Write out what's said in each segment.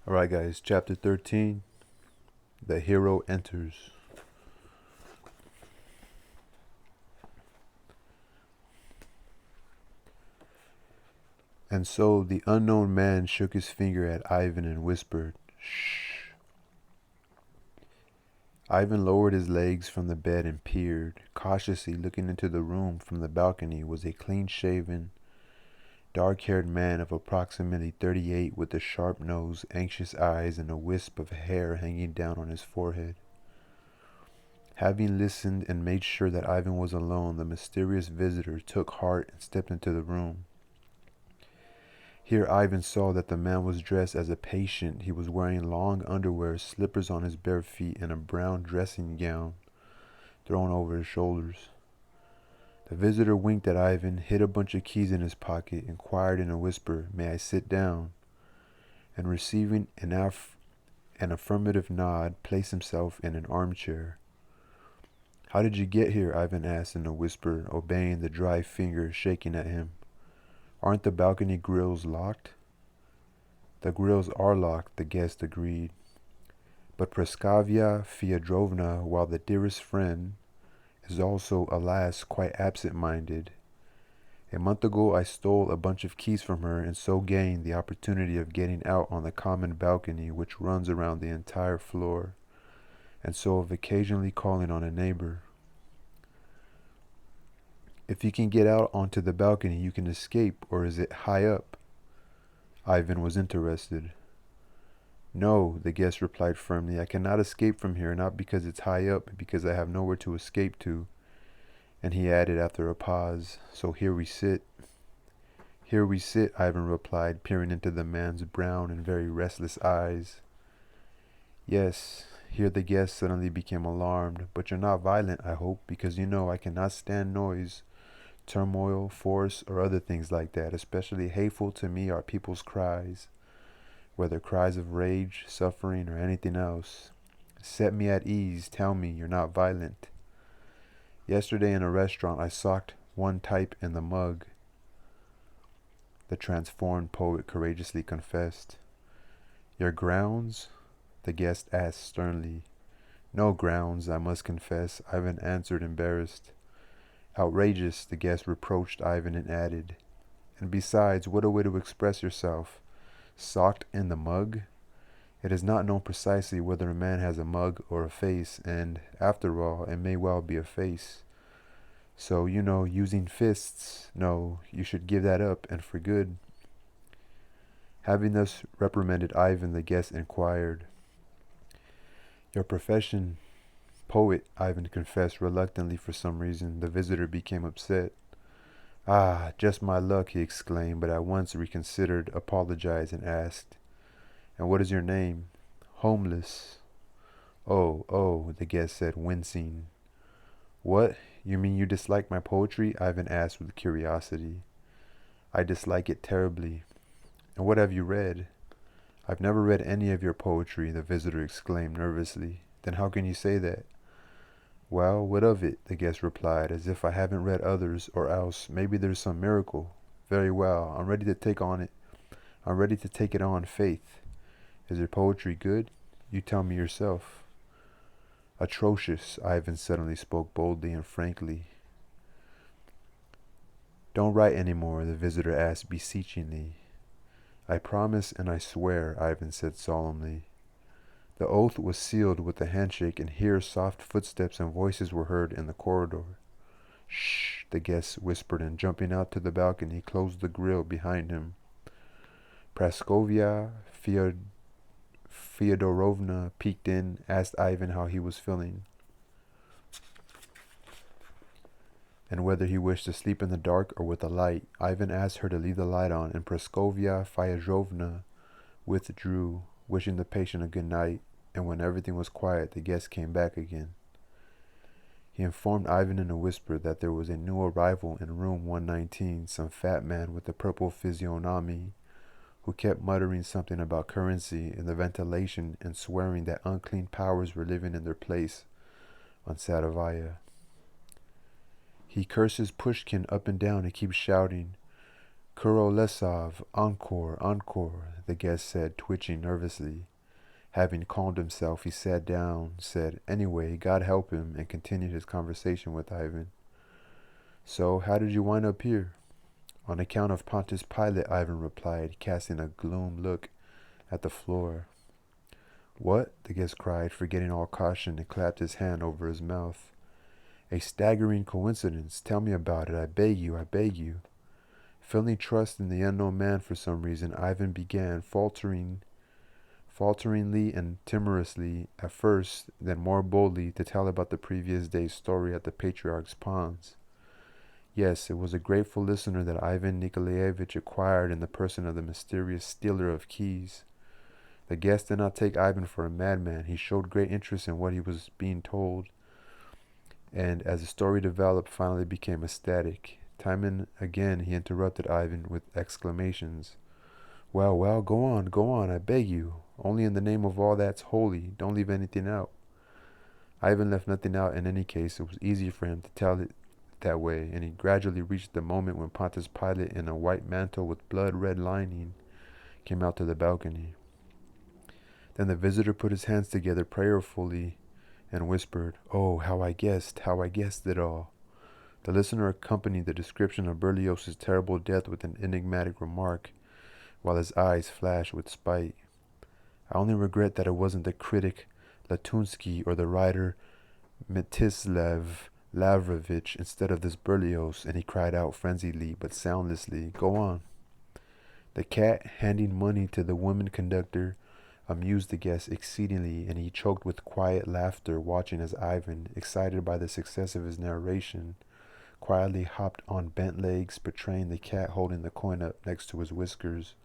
Alright, guys, chapter 13 The Hero Enters. And so the unknown man shook his finger at Ivan and whispered, "Shh." Ivan lowered his legs from the bed and peered. Cautiously looking into the room from the balcony was a clean-shaven, dark-haired man of approximately 38 with a sharp nose, anxious eyes, and a wisp of hair hanging down on his forehead. Having listened and made sure that Ivan was alone, the mysterious visitor took heart and stepped into the room. Here Ivan saw that the man was dressed as a patient. He was wearing long underwear, slippers on his bare feet, and a brown dressing gown thrown over his shoulders. The visitor winked at Ivan, hid a bunch of keys in his pocket, inquired in a whisper, "May I sit down?" and receiving an affirmative nod, placed himself in an armchair. "How did you get here?" Ivan asked in a whisper, obeying the dry finger shaking at him. "Aren't the balcony grills locked?" "The grills are locked," the guest agreed. "But Praskovia Fyodrovna, while the dearest friend, is also, alas, quite absent-minded. A month ago I stole a bunch of keys from her and so gained the opportunity of getting out on the common balcony which runs around the entire floor, and so of occasionally calling on a neighbor." "If you can get out onto the balcony you can escape, or is it high up?" Ivan was interested. "No," the guest replied firmly, "I cannot escape from here, not because it's high up, but because I have nowhere to escape to." And he added after a pause, "So here we sit." "Here we sit," Ivan replied, peering into the man's brown and very restless eyes. "Yes." Here the guest suddenly became alarmed. "But you're not violent, I hope, because you know I cannot stand noise, turmoil, force, or other things like that. Especially hateful to me are people's cries, whether cries of rage, suffering, or anything else. Set me at ease. Tell me you're not violent." "Yesterday in a restaurant I socked one type in the mug," the transformed poet courageously confessed. "Your grounds?" the guest asked sternly. "No grounds, I must confess," Ivan answered, embarrassed. "Outrageous," the guest reproached Ivan and added, "And besides, what a way to express yourself. Socked in the mug? It is not known precisely whether a man has a mug or a face, and, after all, it may well be a face. So, using fists, no, you should give that up, and for good." Having thus reprimanded Ivan, the guest inquired, "Your profession?" "Poet," Ivan confessed reluctantly for some reason. The visitor became upset. "Ah, just my luck," he exclaimed, but at once reconsidered, apologized, and asked, "And what is your name?" "Homeless." Oh, the guest said, wincing. "What? You mean you dislike my poetry?" Ivan asked with curiosity. "I dislike it terribly." "And what have you read?" "I've never read any of your poetry," the visitor exclaimed nervously. "Then how can you say that?" "Well, what of it?" the guest replied, "as if I haven't read others, or else maybe there's some miracle. Very well, I'm ready to take it on faith. Is your poetry good? You tell me yourself." "Atrocious," Ivan suddenly spoke boldly and frankly. "Don't write any more?" the visitor asked beseechingly. "I promise and I swear," Ivan said solemnly. The oath was sealed with a handshake, and here soft footsteps and voices were heard in the corridor. "Shh," the guest whispered, and jumping out to the balcony, closed the grill behind him. Praskovia Fyodorovna peeked in, asked Ivan how he was feeling, and whether he wished to sleep in the dark or with a light. Ivan asked her to leave the light on, and Praskovia Fyodrovna withdrew, wishing the patient a good night, and when everything was quiet, the guest came back again. He informed Ivan in a whisper that there was a new arrival in room 119, some fat man with a purple physiognomy, who kept muttering something about currency and the ventilation and swearing that unclean powers were living in their place on Sadovaya. He curses Pushkin up and down and keeps shouting, Kurolesov, encore, encore, the guest said, twitching nervously. Having calmed himself, he sat down, said, "Anyway, God help him," and continued his conversation with Ivan. "So, how did you wind up here?" "On account of Pontius Pilate," Ivan replied, casting a gloom look at the floor. "What?" the guest cried, forgetting all caution, and clapped his hand over his mouth. "A staggering coincidence. Tell me about it. I beg you, I beg you." Feeling trust in the unknown man for some reason, Ivan began, falteringly and timorously at first, then more boldly, to tell about the previous day's story at the Patriarch's ponds. Yes, it was a grateful listener that Ivan Nikolaevich acquired in the person of the mysterious stealer of keys. The guest did not take Ivan for a madman. He showed great interest in what he was being told, and as the story developed, finally became ecstatic. Time and again he interrupted Ivan with exclamations. Well, well, go on, I beg you. Only in the name of all that's holy, don't leave anything out." Ivan left nothing out in any case. It was easy for him to tell it that way, and he gradually reached the moment when Pontius Pilate, in a white mantle with blood-red lining, came out to the balcony. Then the visitor put his hands together prayerfully and whispered, "Oh, how I guessed it all." The listener accompanied the description of Berlioz's terrible death with an enigmatic remark, while his eyes flashed with spite. "I only regret that it wasn't the critic Latunsky or the writer Mstislav Lavrovich instead of this Berlioz," and he cried out frenziedly but soundlessly, "Go on." The cat, handing money to the woman conductor, amused the guest exceedingly, and he choked with quiet laughter, watching as Ivan, excited by the success of his narration, quietly hopped on bent legs, portraying the cat holding the coin up next to his whiskers.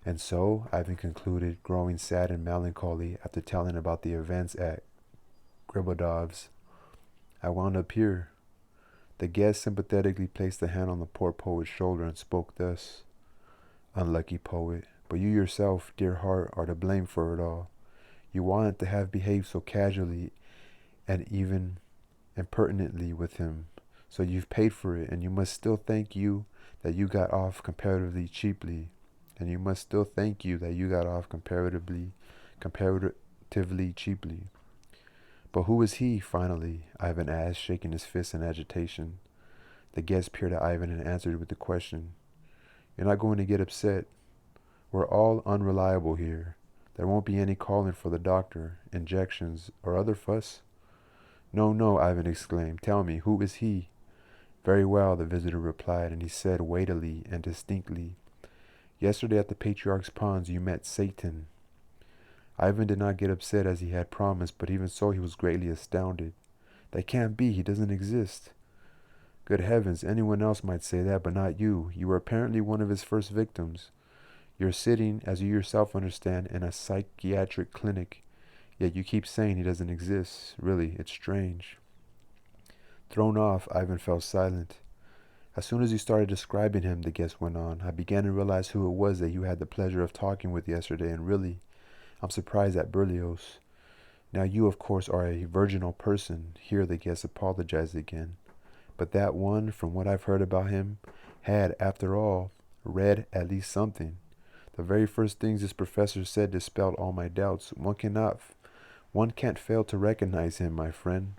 "And so," Ivan concluded, growing sad and melancholy after telling about the events at Griboedov's, "I wound up here." The guest sympathetically placed a hand on the poor poet's shoulder and spoke thus: "Unlucky poet, but you yourself, dear heart, are to blame for it all. You wanted to have behaved so casually and even impertinently with him, so you've paid for it, and you must still thank you that you got off comparatively cheaply. But who is he, finally?" Ivan asked, shaking his fist in agitation. The guest peered at Ivan and answered with the question, "You're not going to get upset. We're all unreliable here. There won't be any calling for the doctor, injections, or other fuss." "No, no," Ivan exclaimed. "Tell me, who is he?" "Very well," the visitor replied, and he said weightily and distinctly, "Yesterday at the Patriarch's ponds you met Satan." Ivan did not get upset as he had promised, but even so he was greatly astounded. "That can't be. He doesn't exist." "Good heavens, anyone else might say that, but not you. You were apparently one of his first victims. You're sitting, as you yourself understand, in a psychiatric clinic, yet you keep saying he doesn't exist. Really, it's strange." Thrown off, Ivan fell silent. "As soon as you started describing him," the guest went on, "I began to realize who it was that you had the pleasure of talking with yesterday, and really, I'm surprised at Berlioz. Now you, of course, are a virginal person," here the guest apologized again, "but that one, from what I've heard about him, had, after all, read at least something. The very first things this professor said dispelled all my doubts. One can't fail to recognize him, my friend.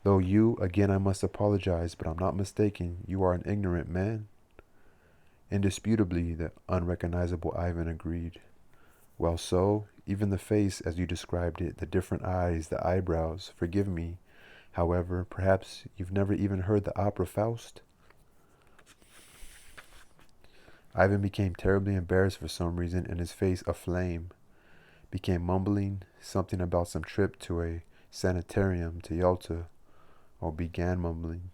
Though you, again I must apologize, but I'm not mistaken, you are an ignorant man." "Indisputably," the unrecognizable Ivan agreed. "Well, so, even the face, as you described it, the different eyes, the eyebrows. Forgive me, however, perhaps you've never even heard the opera Faust?" Ivan became terribly embarrassed for some reason, and his face aflame. Began mumbling something about some trip to a sanitarium to Yalta, or began mumbling.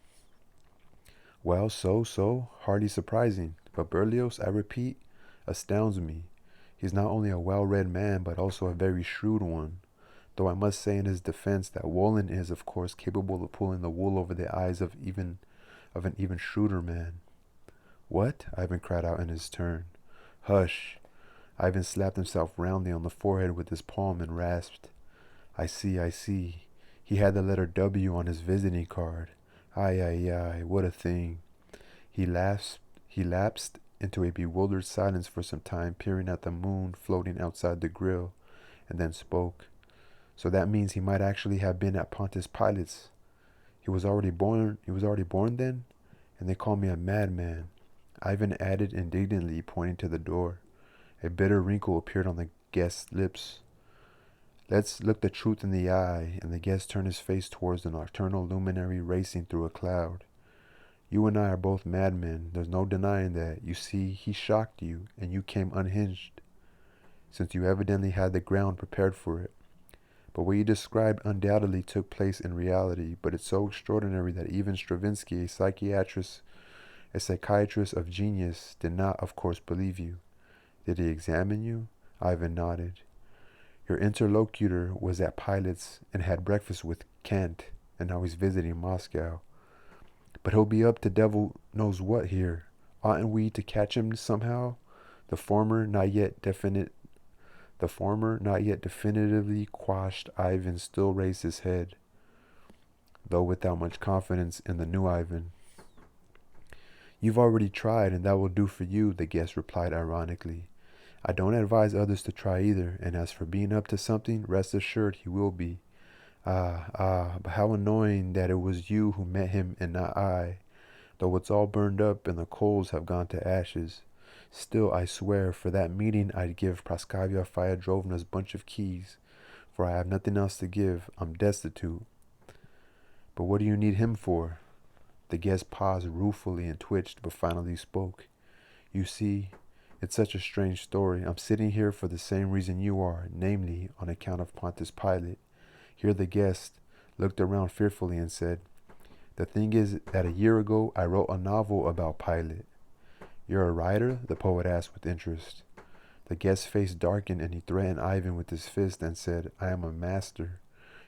"Well, so, hardly surprising. But Berlioz, I repeat, astounds me. He's not only a well-read man, but also a very shrewd one, though I must say in his defense that Wolin is, of course, capable of pulling the wool over the eyes of an even shrewder man." "What?" Ivan cried out in his turn. "Hush!" Ivan slapped himself roundly on the forehead with his palm and rasped, I see. He had the letter W on his visiting card. Ay, what a thing." He He lapsed into a bewildered silence for some time, peering at the moon floating outside the grill, and then spoke. So that means he might actually have been at Pontius Pilate's. He was already born then? And they call me a madman, Ivan added indignantly, pointing to the door. A bitter wrinkle appeared on the guest's lips. Let's look the truth in the eye, and the guest turned his face towards the nocturnal luminary racing through a cloud. You and I are both madmen. There's no denying that. You see, he shocked you, and you came unhinged, since you evidently had the ground prepared for it. But what you described undoubtedly took place in reality, but it's so extraordinary that even Stravinsky, a psychiatrist of genius, did not, of course, believe you. Did he examine you? Ivan nodded. Your interlocutor was at Pilate's and had breakfast with Kant, and now he's visiting Moscow. But he'll be up to devil knows what here. Oughtn't we to catch him somehow? The former, not yet definitively quashed Ivan still raised his head, though without much confidence in the new Ivan. You've already tried, and that will do for you, the guest replied ironically. I don't advise others to try either, and as for being up to something, rest assured he will be. But how annoying that it was you who met him and not I, though it's all burned up and the coals have gone to ashes. Still, I swear, for that meeting I'd give Praskovia Fyodrovna's bunch of keys, for I have nothing else to give. I'm destitute. But what do you need him for? The guest paused ruefully and twitched, but finally spoke. You see, it's such a strange story. I'm sitting here for the same reason you are, namely, on account of Pontius Pilate. Here the guest looked around fearfully and said, The thing is that a year ago I wrote a novel about Pilate. You're a writer? The poet asked with interest. The guest's face darkened and he threatened Ivan with his fist and said, I am a master.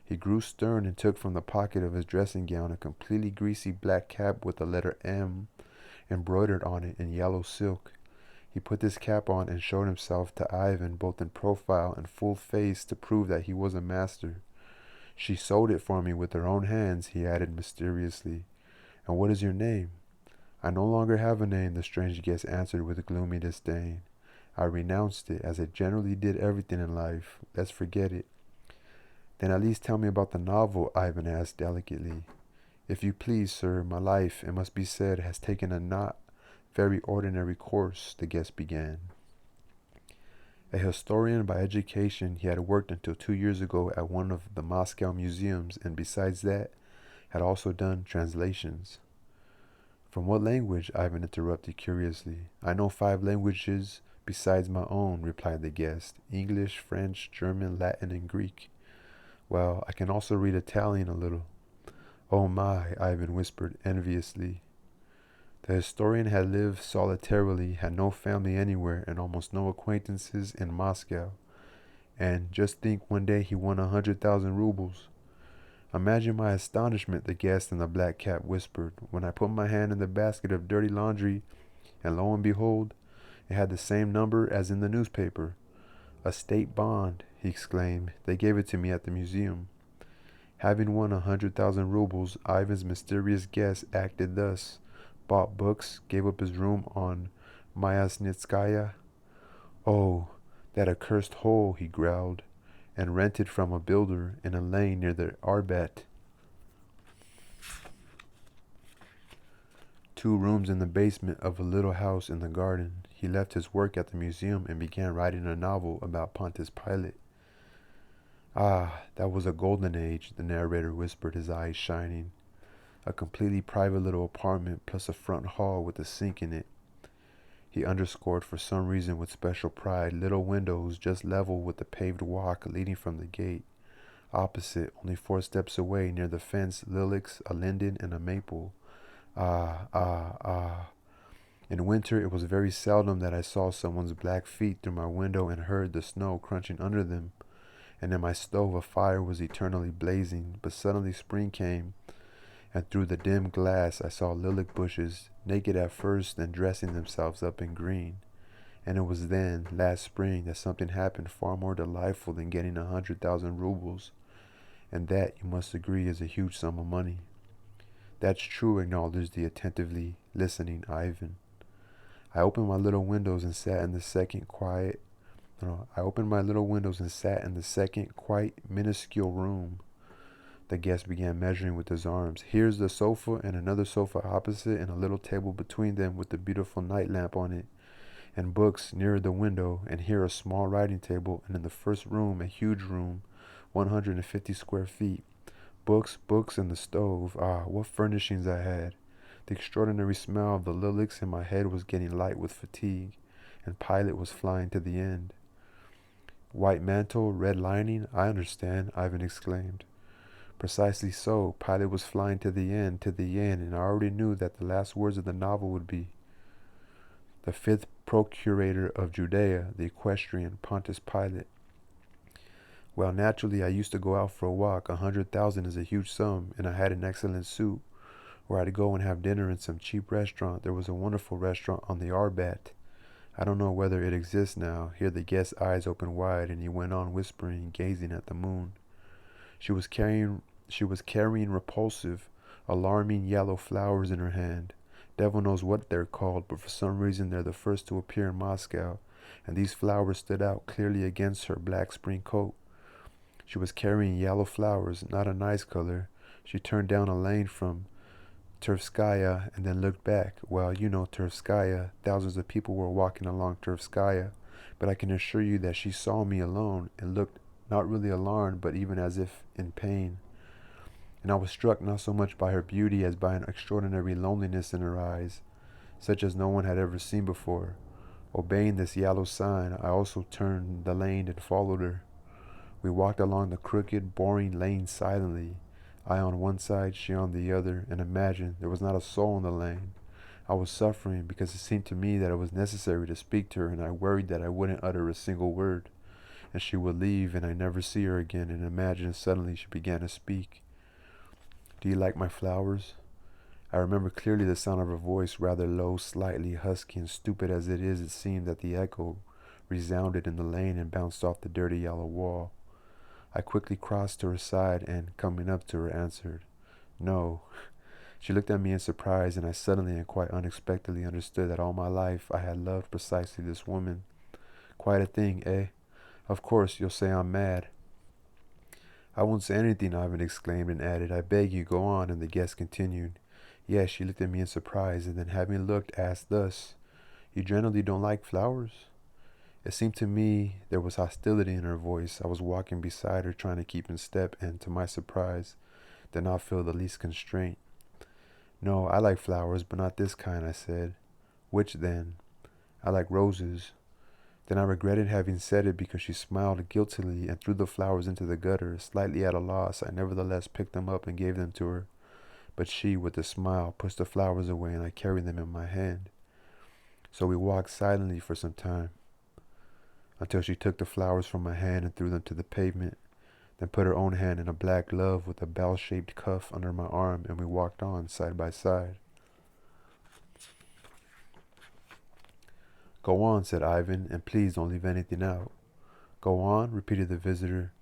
He grew stern and took from the pocket of his dressing gown a completely greasy black cap with the letter M embroidered on it in yellow silk. He put this cap on and showed himself to Ivan both in profile and full face to prove that he was a master. She sewed it for me with her own hands, he added mysteriously. And what is your name? I no longer have a name, the strange guest answered with gloomy disdain. I renounced it, as I generally did everything in life. Let's forget it. Then at least tell me about the novel, Ivan asked delicately. If you please, sir, my life, it must be said, has taken a not very ordinary course, the guest began. A historian by education, he had worked until 2 years ago at one of the Moscow museums, and besides that, had also done translations. From what language? Ivan interrupted curiously. I know 5 languages besides my own, replied the guest. English, French, German, Latin, and Greek. Well, I can also read Italian a little. Oh my, Ivan whispered enviously. The historian had lived solitarily, had no family anywhere, and almost no acquaintances in Moscow. And just think, one day he won 100,000 rubles. Imagine my astonishment, the guest in the black cap whispered, when I put my hand in the basket of dirty laundry, and lo and behold, it had the same number as in the newspaper. A state bond, he exclaimed. They gave it to me at the museum. Having won 100,000 rubles, Ivan's mysterious guest acted thus, bought books, gave up his room on Myasnitskaya. Oh, that accursed hole, he growled, and rented from a builder in a lane near the Arbat. 2 rooms in the basement of a little house in the garden. He left his work at the museum and began writing a novel about Pontius Pilate. Ah, that was a golden age, the narrator whispered, his eyes shining. A completely private little apartment plus a front hall with a sink in it. He underscored for some reason with special pride little windows just level with the paved walk leading from the gate. Opposite, only 4 steps away, near the fence, lilacs, a linden, and a maple. Ah. In winter, it was very seldom that I saw someone's black feet through my window and heard the snow crunching under them. And in my stove a fire was eternally blazing. But suddenly spring came, and through the dim glass I saw lilac bushes, naked at first, then dressing themselves up in green. And it was then, last spring, that something happened far more delightful than getting 100,000 rubles. And that, you must agree, is a huge sum of money. That's true, acknowledged the attentively listening Ivan. I opened my little windows and sat in the second quiet. No, I opened my little windows and sat in the second, quite minuscule room. The guest began measuring with his arms. Here's the sofa and another sofa opposite and a little table between them with a beautiful night lamp on it and books nearer the window, and here a small writing table, and in the first room a huge room, 150 square feet. Books, and the stove. Ah, what furnishings I had. The extraordinary smell of the lilacs in my head was getting light with fatigue, and Pilate was flying to the end. White mantle, red lining, I understand, Ivan exclaimed. Precisely so. Pilate was flying to the end, and I already knew that the last words of the novel would be, the fifth procurator of Judea, the equestrian Pontius Pilate. Well, naturally, I used to go out for a walk. 100,000 is a huge sum, and I had an excellent suit, where I'd go and have dinner in some cheap restaurant. There was a wonderful restaurant on the Arbat. I don't know whether it exists now. Here the guest's eyes opened wide, and he went on whispering, gazing at the moon. She was carrying repulsive, alarming yellow flowers in her hand. Devil knows what they're called, but for some reason they're the first to appear in Moscow, and these flowers stood out clearly against her black spring coat. She was carrying yellow flowers, not a nice color. She turned down a lane from Tverskaya and then looked back. Well, you know Tverskaya. Thousands of people were walking along Tverskaya, but I can assure you that she saw me alone and looked not really alarmed, but even as if in pain. And I was struck not so much by her beauty as by an extraordinary loneliness in her eyes, such as no one had ever seen before. Obeying this yellow sign, I also turned the lane and followed her. We walked along the crooked, boring lane silently, I on one side, she on the other, and imagined there was not a soul in the lane. I was suffering because it seemed to me that it was necessary to speak to her, and I worried that I wouldn't utter a single word, and she would leave and I never see her again, and imagined suddenly she began to speak. Do you like my flowers? I remember clearly the sound of her voice, rather low, slightly husky, and stupid as it is, it seemed that the echo resounded in the lane and bounced off the dirty yellow wall. I quickly crossed to her side and, coming up to her, answered, No. She looked at me in surprise, and I suddenly and quite unexpectedly understood that all my life I had loved precisely this woman. Quite a thing, eh? Of course, you'll say I'm mad. I won't say anything, Ivan exclaimed and added, I beg you, go on, and the guest continued. Yes, she looked at me in surprise, and then having looked, asked thus, You generally don't like flowers? It seemed to me there was hostility in her voice. I was walking beside her, trying to keep in step, and to my surprise, did not feel the least constraint. No, I like flowers, but not this kind, I said. Which then? I like roses. Then I regretted having said it because she smiled guiltily and threw the flowers into the gutter. Slightly at a loss, I nevertheless picked them up and gave them to her. But she, with a smile, pushed the flowers away, and I carried them in my hand. So we walked silently for some time, until she took the flowers from my hand and threw them to the pavement, then put her own hand in a black glove with a bell-shaped cuff under my arm, and we walked on side by side. Go on, said Ivan, and please don't leave anything out. Go on, repeated the visitor.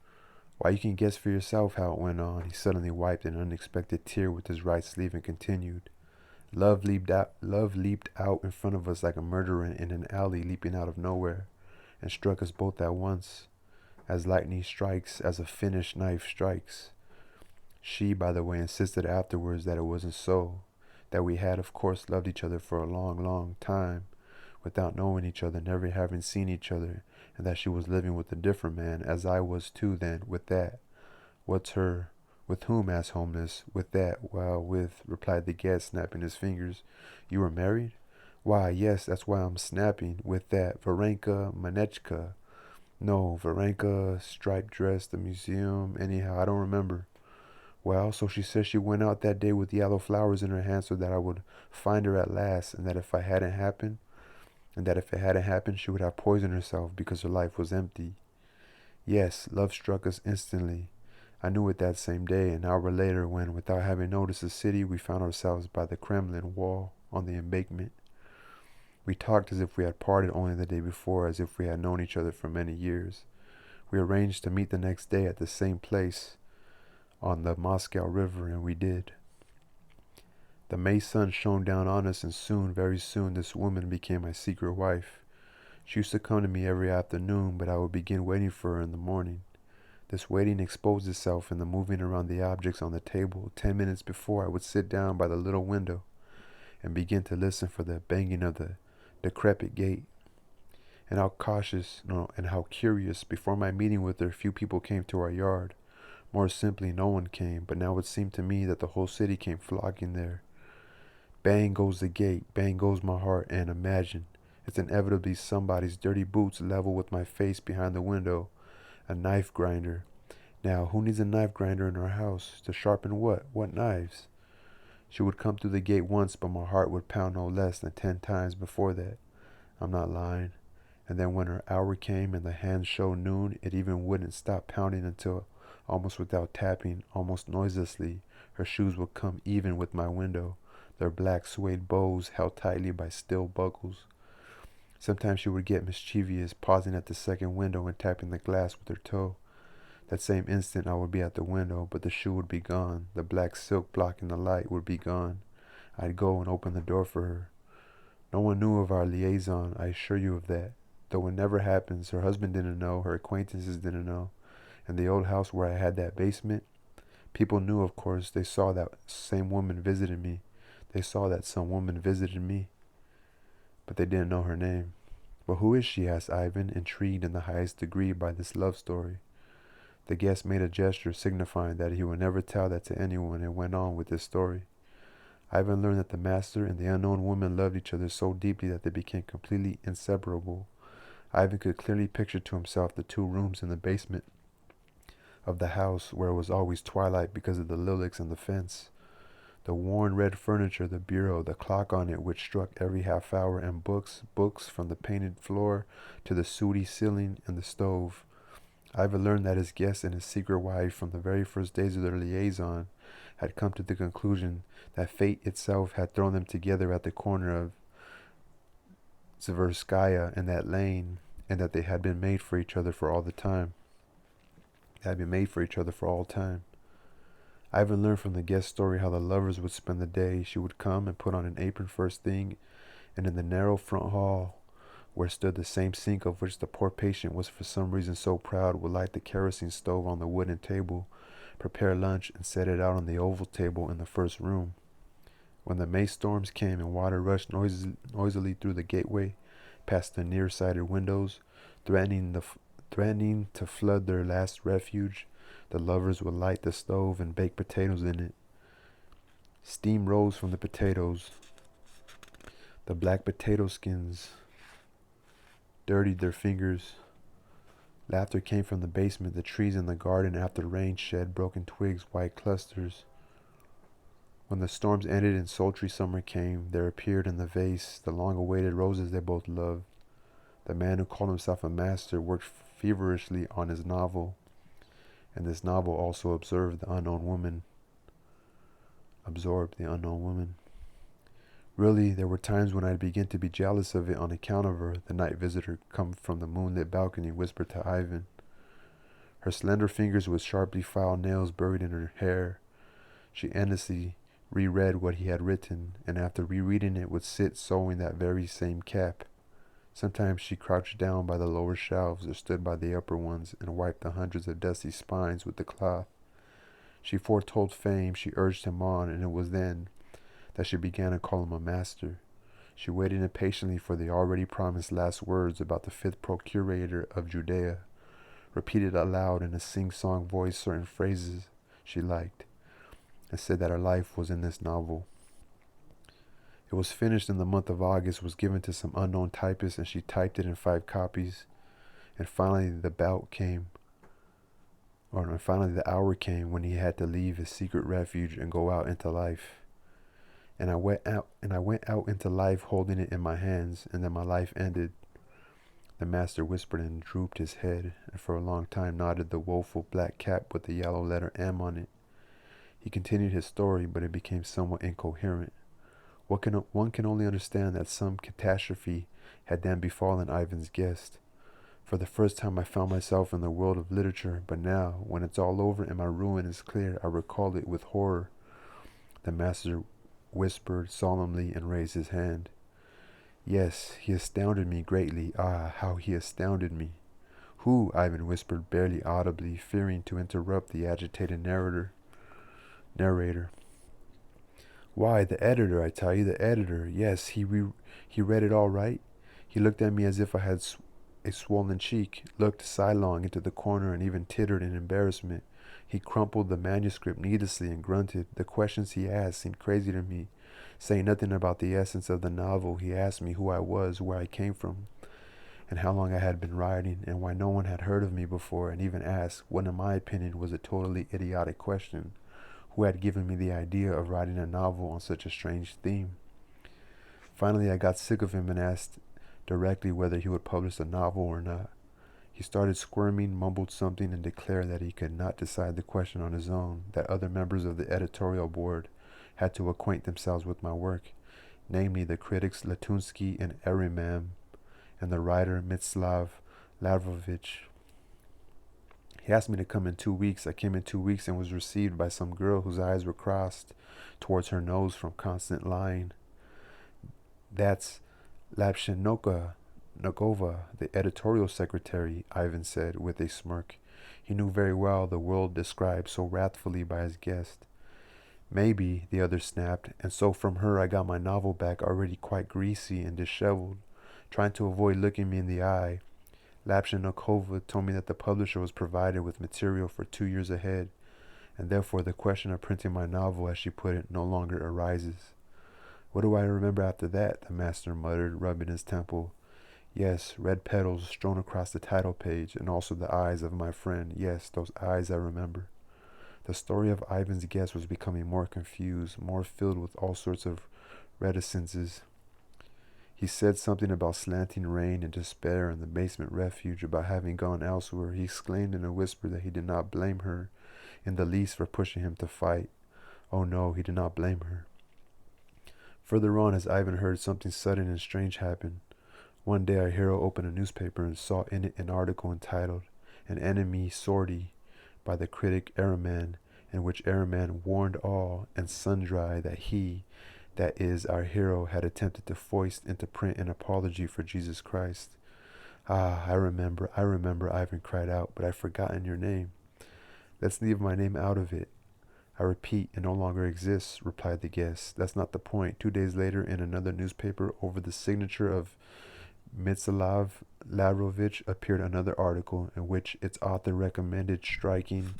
Why, you can guess for yourself how it went on. He suddenly wiped an unexpected tear with his right sleeve and continued. Love leaped out in front of us like a murderer in an alley leaping out of nowhere, and struck us both at once, as lightning strikes, as a finished knife strikes. She, by the way, insisted afterwards that it wasn't so, that we had, of course, loved each other for a long, long time, without knowing each other, never having seen each other, and that she was living with a different man, as I was too then, with that. What's her? With whom? Asked Holmes. With that, well, with, replied the guest, snapping his fingers. You were married? Why, yes, that's why I'm snapping. With that, Varenka Manechka. No, Varenka, striped dress, the museum, anyhow, I don't remember. Well, so she says she went out that day with yellow flowers in her hand so that I would find her at last, and that if it hadn't happened, she would have poisoned herself because her life was empty. Yes, love struck us instantly. I knew it that same day, an hour later, when, without having noticed the city, we found ourselves by the Kremlin wall on the embankment. We talked as if we had parted only the day before, as if we had known each other for many years. We arranged to meet the next day at the same place on the Moscow River, and we did. The May sun shone down on us, and soon, very soon, this woman became my secret wife. She used to come to me every afternoon, but I would begin waiting for her in the morning. This waiting exposed itself in the moving around the objects on the table. 10 minutes before, I would sit down by the little window and begin to listen for the banging of the decrepit gate. And how cautious, no, and how curious, before my meeting with her, few people came to our yard. More simply, no one came, but now it seemed to me that the whole city came flocking there. Bang goes the gate, bang goes my heart, and imagine, it's inevitably somebody's dirty boots level with my face behind the window. A knife grinder. Now, who needs a knife grinder in our house? To sharpen what? What knives? She would come through the gate once, but my heart would pound no less than 10 times before that. I'm not lying. And then when her hour came and the hands showed noon, it even wouldn't stop pounding until, almost without tapping, almost noiselessly, her shoes would come even with my window, their black suede bows held tightly by steel buckles. Sometimes she would get mischievous, pausing at the second window and tapping the glass with her toe. That same instant I would be at the window, but the shoe would be gone. The black silk blocking the light would be gone. I'd go and open the door for her. No one knew of our liaison, I assure you of that. Though it never happens, her husband didn't know, her acquaintances didn't know. And the old house where I had that basement, people knew, of course. They saw that same woman visited me. They saw that some woman visited me. But they didn't know her name. Well, who is she? Asked Ivan, intrigued in the highest degree by this love story. The guest made a gesture signifying that he would never tell that to anyone, and went on with his story. Ivan learned that the master and the unknown woman loved each other so deeply that they became completely inseparable. Ivan could clearly picture to himself the 2 rooms in the basement of the house, where it was always twilight because of the lilacs and the fence. The worn red furniture, the bureau, the clock on it which struck every half hour, and books from the painted floor to the sooty ceiling, and the stove. Ivan learned that his guest and his secret wife, from the very first days of their liaison, had come to the conclusion that fate itself had thrown them together at the corner of Tverskaya and that lane, and that they had been made for each other for all the time. They had been made for each other for all time. Ivan learned from the guest's story how the lovers would spend the day. She would come and put on an apron first thing, and in the narrow front hall, where stood the same sink of which the poor patient was for some reason so proud, would light the kerosene stove on the wooden table, prepare lunch, and set it out on the oval table in the first room. When the May storms came and water rushed noisily through the gateway, past the near-sighted windows, threatening to flood their last refuge, the lovers would light the stove and bake potatoes in it. Steam rose from the potatoes. The black potato skins dirtied their fingers. Laughter came from the basement. The trees in the garden after rain shed broken twigs, white clusters. When the storms ended and sultry summer came, there appeared in the vase the long-awaited roses they both loved. The man who called himself a master worked feverishly on his novel, and this novel also absorbed the unknown woman. Really, there were times when I'd begin to be jealous of it on account of her. The night visitor, come from the moonlit balcony, whispered to Ivan. Her slender fingers with sharply filed nails buried in her hair. She endlessly reread what he had written, and after rereading it would sit sewing that very same cap. Sometimes she crouched down by the lower shelves or stood by the upper ones and wiped the hundreds of dusty spines with the cloth. She foretold fame, she urged him on, and it was then that she began to call him a master. She waited impatiently for the already promised last words about the 5th procurator of Judea, repeated aloud in a sing-song voice certain phrases she liked, and said that her life was in this novel. It was finished in the month of August, was given to some unknown typist, and she typed it in 5 copies. And finally the hour came when he had to leave his secret refuge and go out into life. And I went out into life holding it in my hands, and then my life ended. The master whispered and drooped his head, and for a long time nodded the woeful black cap with the yellow letter M on it. He continued his story, but it became somewhat incoherent. One can only understand that some catastrophe had then befallen Ivan's guest. For the first time I found myself in the world of literature, but now, when it's all over and my ruin is clear, I recall it with horror. The master whispered solemnly and raised his hand. Yes, he astounded me greatly. Ah, how he astounded me. Who? Ivan whispered barely audibly, fearing to interrupt the agitated narrator. Why, the editor, I tell you, the editor. Yes, he read it all right. He looked at me as if I had a swollen cheek, looked sidelong into the corner, and even tittered in embarrassment. He crumpled the manuscript needlessly and grunted. The questions he asked seemed crazy to me. Saying nothing about the essence of the novel, he asked me who I was, where I came from, and how long I had been writing, and why no one had heard of me before, and even asked what, in my opinion, was a totally idiotic question: who had given me the idea of writing a novel on such a strange theme. Finally, I got sick of him and asked directly whether he would publish the novel or not. He started squirming, mumbled something, and declared that he could not decide the question on his own, that other members of the editorial board had to acquaint themselves with my work, namely the critics Latunsky and Erimam, and the writer Mitzlav Lavrovich. He asked me to come in 2 weeks. I came in 2 weeks and was received by some girl whose eyes were crossed towards her nose from constant lying. That's Lapshenokova, the editorial secretary, Ivan said with a smirk. He knew very well the world described so wrathfully by his guest. Maybe, the other snapped, and so from her I got my novel back already quite greasy and disheveled. Trying to avoid looking me in the eye, Lapshenokova told me that the publisher was provided with material for 2 years ahead, and therefore the question of printing my novel, as she put it, no longer arises. What do I remember after that? The master muttered, rubbing his temple. Yes, red petals strewn across the title page, and also the eyes of my friend. Yes, those eyes I remember. The story of Ivan's guest was becoming more confused, more filled with all sorts of reticences. He said something about slanting rain and despair and the basement refuge, about having gone elsewhere. He exclaimed in a whisper that he did not blame her in the least for pushing him to fight. Oh no, he did not blame her. Further on, as Ivan heard, something sudden and strange happen. One day our hero opened a newspaper and saw in it an article entitled "An Enemy Sortie" by the critic Ereman, in which Ereman warned all and sundry that he, that is, our hero, had attempted to foist into print an apology for Jesus Christ. Ah, I remember, Ivan cried out, but I've forgotten your name. Let's leave my name out of it. I repeat, it no longer exists, replied the guest. That's not the point. 2 days later, in another newspaper, over the signature of Mitzlav Lavrovich, appeared another article in which its author recommended striking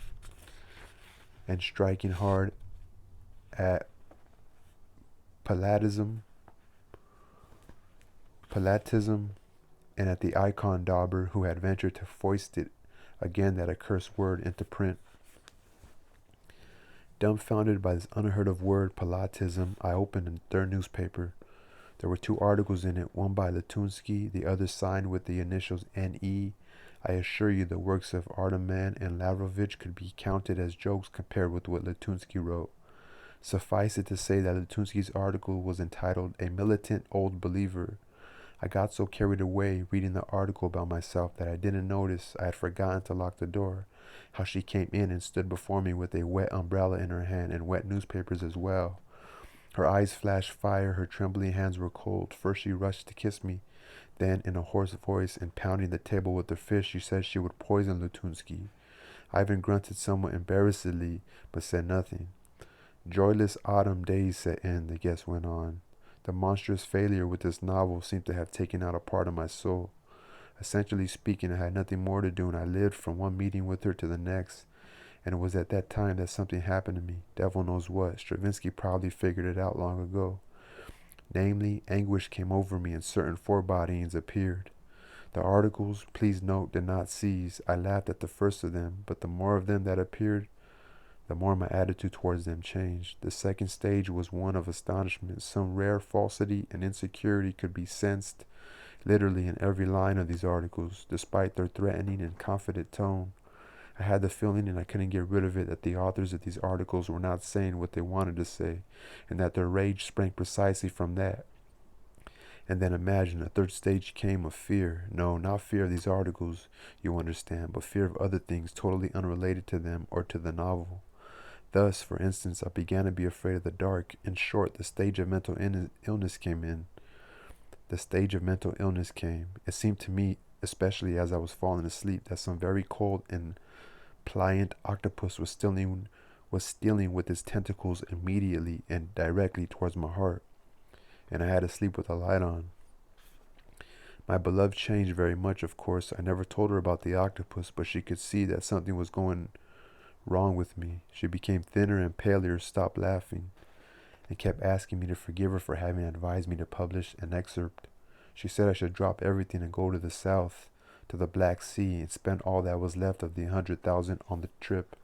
hard at Pilatism, and at the icon dauber who had ventured to foist it, again that accursed word, into print. Dumbfounded by this unheard of word, Pilatism, I opened a third newspaper. There were 2 articles in it, one by Latunsky, the other signed with the initials N.E. I assure you the works of Ardaman and Lavrovich could be counted as jokes compared with what Latunsky wrote. Suffice it to say that Latunsky's article was entitled "A Militant Old Believer." I got so carried away reading the article about myself that I didn't notice I had forgotten to lock the door, how she came in and stood before me with a wet umbrella in her hand and wet newspapers as well. Her eyes flashed fire, her trembling hands were cold. First she rushed to kiss me, then in a hoarse voice and pounding the table with her fist, she said she would poison Latunsky. Ivan grunted somewhat embarrassedly, but said nothing. Joyless autumn days set in, the guest went on. The monstrous failure with this novel seemed to have taken out a part of my soul. Essentially speaking, I had nothing more to do, and I lived from one meeting with her to the next. And it was at that time that something happened to me. Devil knows what. Stravinsky probably figured it out long ago. Namely, anguish came over me and certain forebodings appeared. The articles, please note, did not cease. I laughed at the first of them, but the more of them that appeared, the more my attitude towards them changed. The second stage was one of astonishment. Some rare falsity and insecurity could be sensed literally in every line of these articles, despite their threatening and confident tone. I had the feeling, and I couldn't get rid of it, that the authors of these articles were not saying what they wanted to say, and that their rage sprang precisely from that. And then imagine, a third stage came of fear. No, not fear of these articles, you understand, but fear of other things totally unrelated to them or to the novel. Thus, for instance, I began to be afraid of the dark. In short, the stage of mental illness came in. The stage of mental illness came. It seemed to me, especially as I was falling asleep, that some very cold and pliant octopus was stealing with its tentacles immediately and directly towards my heart, and I had to sleep with the light on. My beloved changed very much, of course. I never told her about the octopus, but she could see that something was going wrong with me. She became thinner and paler, stopped laughing, and kept asking me to forgive her for having advised me to publish an excerpt. She said I should drop everything and go to the south, to the Black Sea, and spend all that was left of the 100,000 on the trip.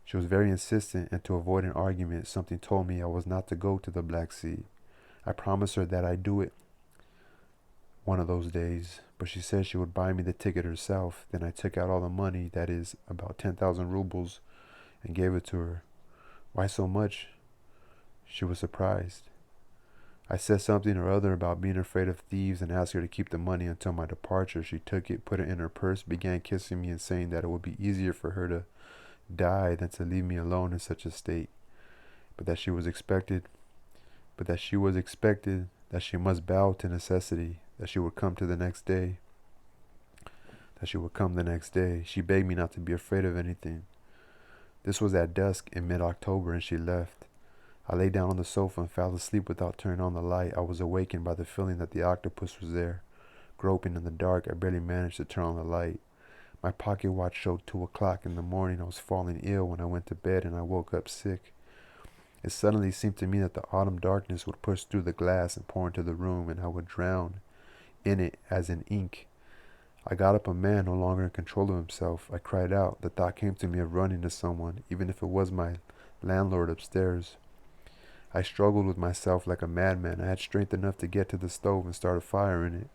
She was very insistent, and to avoid an argument, something told me I was not to go to the Black Sea. I promised her that I'd do it one of those days, but she said she would buy me the ticket herself. Then I took out all the money, that is, about 10,000 rubles, and gave it to her. Why so much? She was surprised. I said something or other about being afraid of thieves and asked her to keep the money until my departure. She took it, put it in her purse, began kissing me and saying that it would be easier for her to die than to leave me alone in such a state, but that she was expected, that she must bow to necessity, that she would come the next day. She begged me not to be afraid of anything. This was at dusk in mid-October, and she left. I lay down on the sofa and fell asleep without turning on the light. I was awakened by the feeling that the octopus was there. Groping in the dark, I barely managed to turn on the light. My pocket watch showed 2 o'clock in the morning. I was falling ill when I went to bed, and I woke up sick. It suddenly seemed to me that the autumn darkness would push through the glass and pour into the room, and I would drown in it as in ink. I got up a man, no longer in control of himself. I cried out. The thought came to me of running to someone, even if it was my landlord upstairs. I struggled with myself like a madman. I had strength enough to get to the stove and start a fire in it.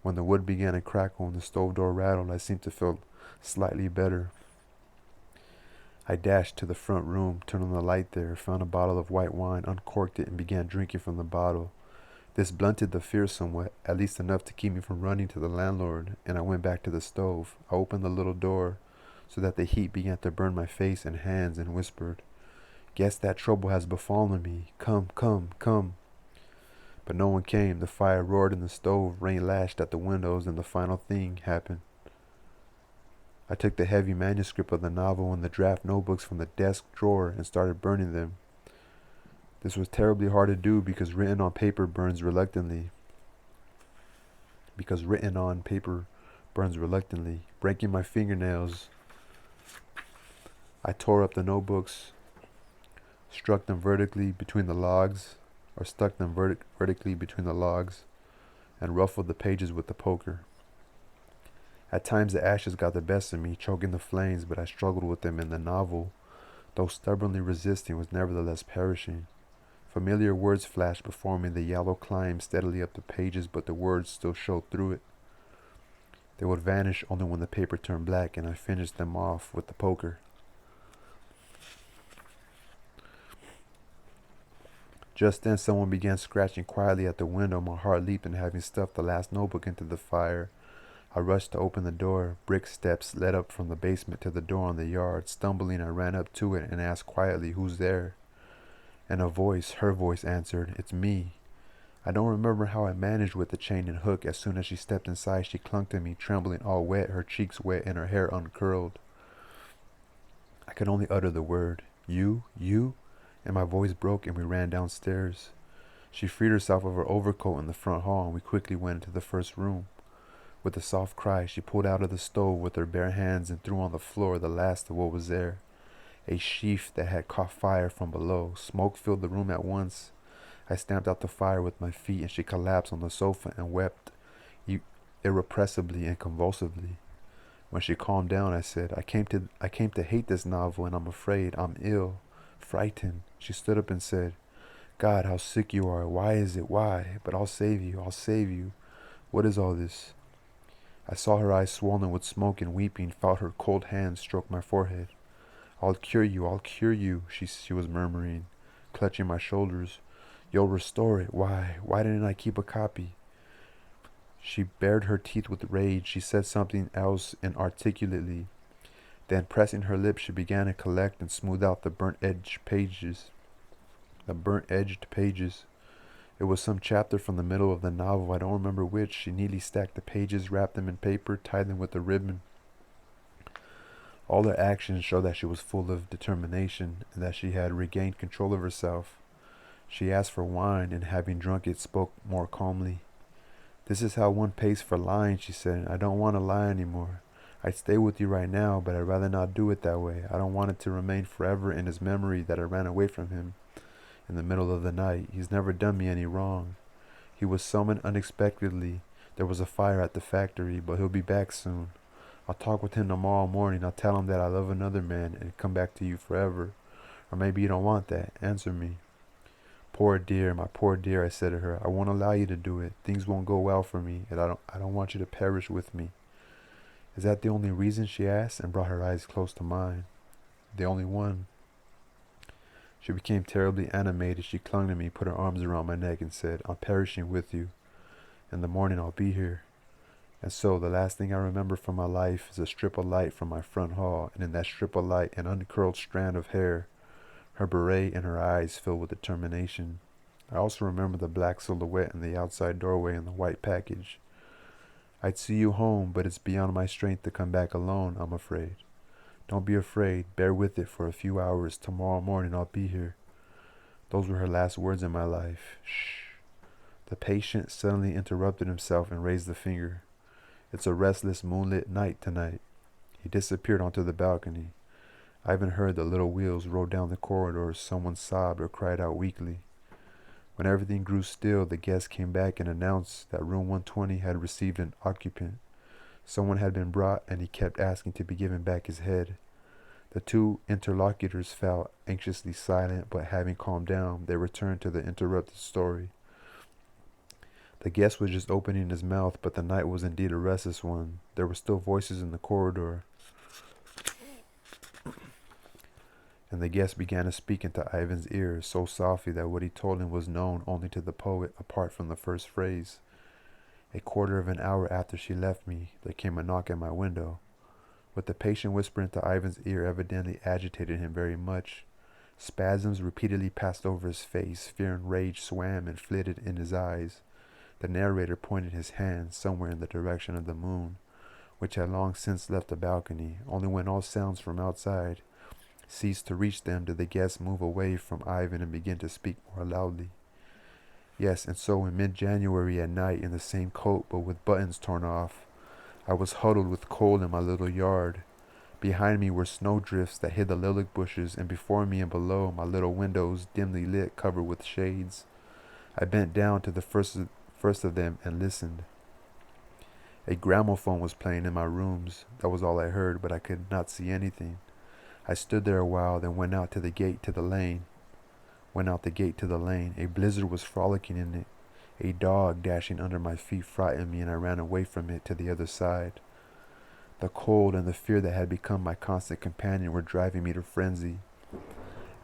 When the wood began to crackle and the stove door rattled, I seemed to feel slightly better. I dashed to the front room, turned on the light there, found a bottle of white wine, uncorked it, and began drinking from the bottle. This blunted the fear somewhat, at least enough to keep me from running to the landlord, and I went back to the stove. I opened the little door so that the heat began to burn my face and hands, and whispered, "Guess that trouble has befallen me. Come, come, come." But no one came. The fire roared in the stove, rain lashed at the windows, and the final thing happened. I took the heavy manuscript of the novel and the draft notebooks from the desk drawer and started burning them. This was terribly hard to do because written on paper burns reluctantly. Breaking my fingernails, I tore up the notebooks, stuck them vertically between the logs, and ruffled the pages with the poker. At times the ashes got the best of me, choking the flames, but I struggled with them, and the novel, though stubbornly resisting, was nevertheless perishing. Familiar words flashed before me. The yellow climbed steadily up the pages, but the words still showed through it. They would vanish only when the paper turned black, and I finished them off with the poker. Just then someone began scratching quietly at the window. My heart leaped, and having stuffed the last notebook into the fire, I rushed to open the door. Brick steps led up from the basement to the door on the yard. Stumbling, I ran up to it and asked quietly, "Who's there?" And her voice answered, "It's me." I don't remember how I managed with the chain and hook. As soon as she stepped inside, she clung to me, trembling, all wet, her cheeks wet, and her hair uncurled. I could only utter the word, You? And my voice broke, and we ran downstairs. She freed herself of her overcoat in the front hall, and we quickly went into the first room. With a soft cry, she pulled out of the stove with her bare hands and threw on the floor the last of what was there. A sheaf that had caught fire from below. Smoke filled the room at once. I stamped out the fire with my feet, and she collapsed on the sofa and wept irrepressibly and convulsively. When she calmed down, I said, I came to hate this novel, and I'm afraid. I'm ill, frightened." She stood up and said, "God, how sick you are. Why is it? Why? But I'll save you. What is all this?" I saw her eyes swollen with smoke, and weeping, felt her cold hands stroke my forehead. I'll cure you, she was murmuring, clutching my shoulders. "You'll restore it. Why didn't I keep a copy?" She bared her teeth with rage. She said something else inarticulately. Then, pressing her lips, she began to collect and smooth out the burnt-edged pages. It was some chapter from the middle of the novel, I don't remember which. She neatly stacked the pages, wrapped them in paper, tied them with a ribbon. All her actions showed that she was full of determination, and that she had regained control of herself. She asked for wine, and having drunk it, spoke more calmly. "This is how one pays for lying," she said. "I don't want to lie anymore. I'd stay with you right now, but I'd rather not do it that way. I don't want it to remain forever in his memory that I ran away from him in the middle of the night. He's never done me any wrong. He was summoned unexpectedly. There was a fire at the factory, but he'll be back soon. I'll talk with him tomorrow morning. I'll tell him that I love another man and come back to you forever. Or maybe you don't want that. Answer me." "Poor dear, my poor dear," I said to her. "I won't allow you to do it. Things won't go well for me, and I don't want you to perish with me." "Is that the only reason?" she asked, and brought her eyes close to mine. "The only one." She became terribly animated. She clung to me, put her arms around my neck, and said, "I'm perishing with you. In the morning I'll be here." And so, the last thing I remember from my life is a strip of light from my front hall, and in that strip of light, an uncurled strand of hair, her beret, and her eyes filled with determination. I also remember the black silhouette in the outside doorway and the white package. "I'd see you home, but it's beyond my strength to come back alone, I'm afraid." "Don't be afraid. Bear with it for a few hours. Tomorrow morning I'll be here." Those were her last words in my life. Shh. The patient suddenly interrupted himself and raised a finger. "It's a restless moonlit night tonight." He disappeared onto the balcony. I even heard the little wheels roll down the corridor. Someone sobbed or cried out weakly. When everything grew still, the guest came back and announced that room 120 had received an occupant. Someone had been brought, and he kept asking to be given back his head. The two interlocutors fell anxiously silent, but having calmed down, they returned to the interrupted story. The guest was just opening his mouth, but the night was indeed a restless one. There were still voices in the corridor, and the guest began to speak into Ivan's ear so softly that what he told him was known only to the poet apart from the first phrase. A quarter of an hour after she left me, there came a knock at my window. What the patient whispered into Ivan's ear evidently agitated him very much. Spasms repeatedly passed over his face. Fear and rage swam and flitted in his eyes. The narrator pointed his hand somewhere in the direction of the moon, which had long since left the balcony. Only when all sounds from outside ceased to reach them did the guest move away from Ivan and begin to speak more loudly. Yes, and so in mid-January at night, in the same coat but with buttons torn off, I was huddled with cold in my little yard. Behind me were snowdrifts that hid the lilac bushes, and before me and below, my little windows, dimly lit, covered with shades. I bent down to the first of them and listened. A gramophone was playing in my rooms. That was all I heard, but I could not see anything. I stood there a while, then went out the gate to the lane. A blizzard was frolicking in it. A dog dashing under my feet frightened me, and I ran away from it to the other side. The cold and the fear that had become my constant companion were driving me to frenzy.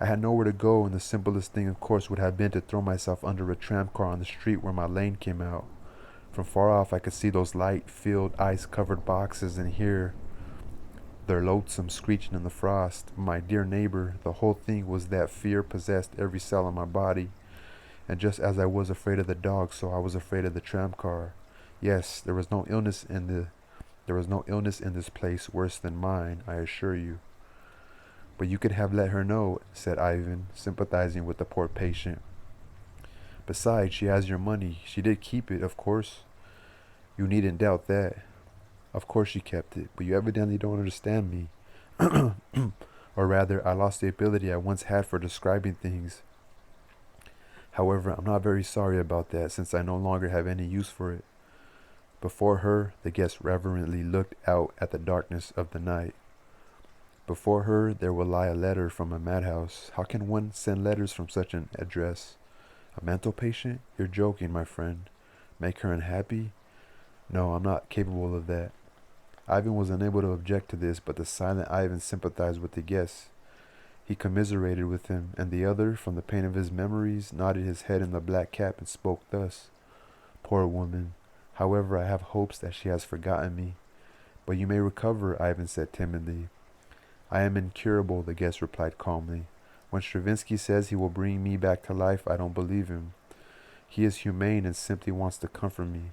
I had nowhere to go, and the simplest thing, of course, would have been to throw myself under a tramcar on the street where my lane came out. From far off, I could see those light-filled, ice-covered boxes and hear their loathsome screeching in the frost. My dear neighbor, the whole thing was that fear possessed every cell in my body. And just as I was afraid of the dog, so I was afraid of the tramcar. Yes, there was no illness in this place worse than mine, I assure you. But you could have let her know, said Ivan, sympathizing with the poor patient. Besides, she has your money. She did keep it, of course. You needn't doubt that. Of course she kept it, but you evidently don't understand me. Or rather, I lost the ability I once had for describing things. However, I'm not very sorry about that, since I no longer have any use for it. Before her, the guest reverently looked out at the darkness of the night. Before her, there will lie a letter from a madhouse. How can one send letters from such an address? A mental patient? You're joking, my friend. Make her unhappy? No, I'm not capable of that. Ivan was unable to object to this, but the silent Ivan sympathized with the guest. He commiserated with him, and the other, from the pain of his memories, nodded his head in the black cap and spoke thus. Poor woman. However, I have hopes that she has forgotten me. But you may recover, Ivan said timidly. I am incurable, the guest replied calmly. When Stravinsky says he will bring me back to life, I don't believe him. He is humane and simply wants to comfort me.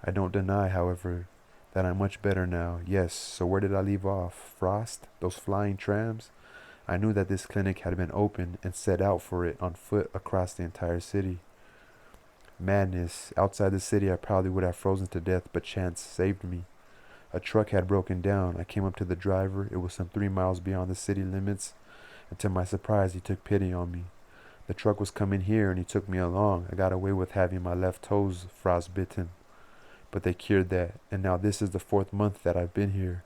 I don't deny, however, that I'm much better now. Yes, so where did I leave off? Frost? Those flying trams? I knew that this clinic had been opened and set out for it on foot across the entire city. Madness. Outside the city I probably would have frozen to death, but chance saved me. A truck had broken down. I came up to the driver. It was some 3 miles beyond the city limits, and to my surprise he took pity on me. The truck was coming here and he took me along. I got away with having my left toes frostbitten, but they cured that, and now this is the 4th month that I've been here.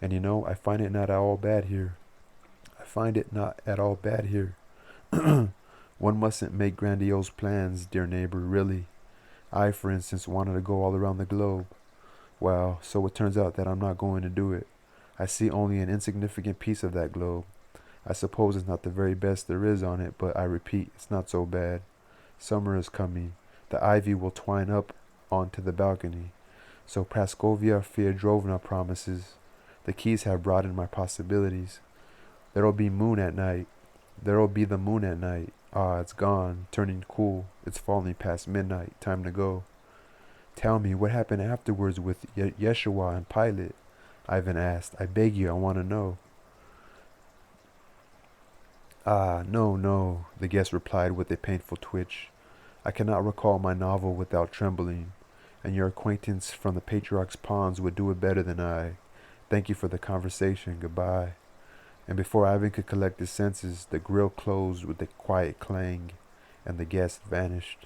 And I find it not at all bad here. I find it not at all bad here. One mustn't make grandiose plans, dear neighbor, really. I, for instance, wanted to go all around the globe. Well, so it turns out that I'm not going to do it. I see only an insignificant piece of that globe. I suppose it's not the very best there is on it, but I repeat, it's not so bad. Summer is coming. The ivy will twine up onto the balcony. So Praskovia Fyodrovna promises. The keys have broadened my possibilities. There'll be moon at night. There'll be the moon at night. Ah, it's gone, turning cool. It's falling past midnight. Time to go. Tell me, what happened afterwards with Yeshua and Pilate? Ivan asked. I beg you, I want to know. Ah, no, the guest replied with a painful twitch. I cannot recall my novel without trembling, and your acquaintance from the Patriarch's Ponds would do it better than I. Thank you for the conversation. Goodbye. And before Ivan could collect his senses, the grill closed with a quiet clang, and the guest vanished.